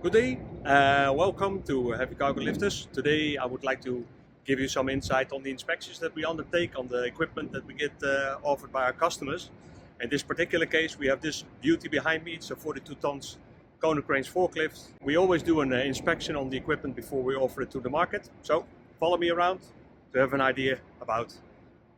Good day, welcome to Heavy Cargo Lifters. Today I would like to give you some insight on the inspections that we undertake on the equipment that we get offered by our customers. In this particular case we have this beauty behind me. It's a 42 tons Konecranes forklift. We always do an inspection on the equipment before we offer it to the market. So follow me around to have an idea about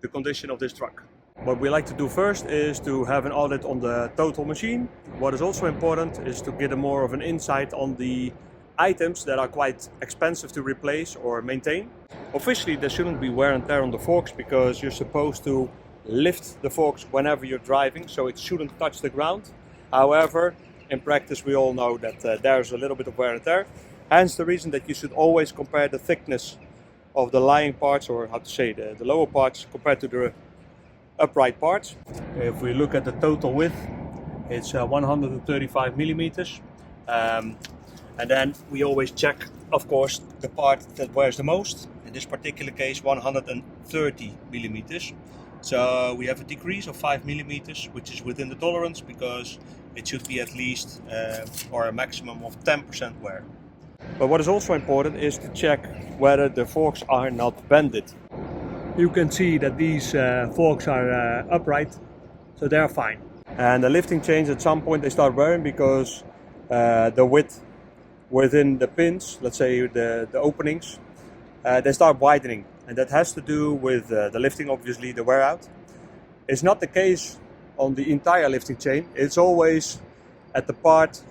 the condition of this truck. What we like to do first is to have an audit on the total machine. What is also important is to get more of an insight on the items that are quite expensive to replace or maintain. Officially there shouldn't be wear and tear on the forks because you're supposed to lift the forks whenever you're driving, so it shouldn't touch the ground. However, in practice we all know that there's a little bit of wear and tear. Hence the reason that you should always compare the thickness of the lying parts, or how to say the lower parts, compared to the upright parts. If we look at the total width, it's 135 millimeters, and then we always check, of course, the part that wears the most. In this particular case, 130 millimeters. So we have a decrease of 5 millimeters, which is within the tolerance, because it should be at least or a maximum of 10% wear. But what is also important is to check whether the forks are not bended. You can see that these forks are upright, so they're fine. And the lifting chains, at some point they start wearing because the width within the pins, let's say the openings, they start widening, and that has to do with the lifting, obviously the wear out. It's not the case on the entire lifting chain. It's always at the part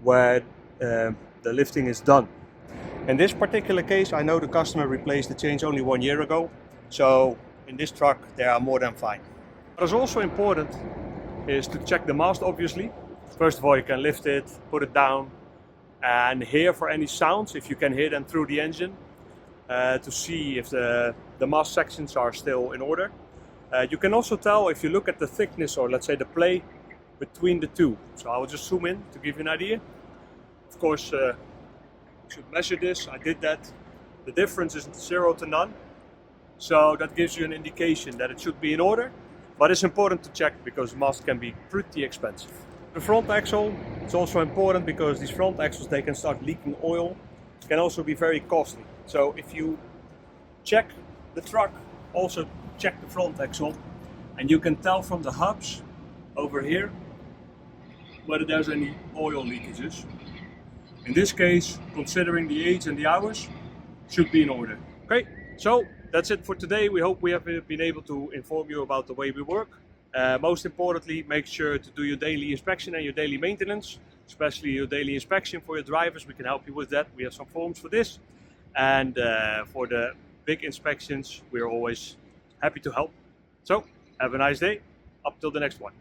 where the lifting is done. In this particular case, I know the customer replaced the chains only 1 year ago. So in this truck they are more than fine. What is also important is to check the mast, obviously. First of all, you can lift it, put it down, and hear for any sounds, if you can hear them through the engine, to see if the mast sections are still in order. You can also tell if you look at the thickness, or let's say the play between the two. So I will just zoom in to give you an idea. Of course, you should measure this. I did that. The difference is 0 to none. So that gives you an indication that it should be in order, but it's important to check because mast can be pretty expensive. The front axle is also important because these front axles, they can start leaking oil, can also be very costly. So if you check the truck, also check the front axle, and you can tell from the hubs over here whether there's any oil leakages. In this case, considering the age and the hours, should be in order. Okay, so that's it for today. We hope we have been able to inform you about the way we work. Most importantly, make sure to do your daily inspection and your daily maintenance, especially your daily inspection for your drivers. We can help you with that. We have some forms for this. And for the big inspections, we're always happy to help. So have a nice day. Up till the next one.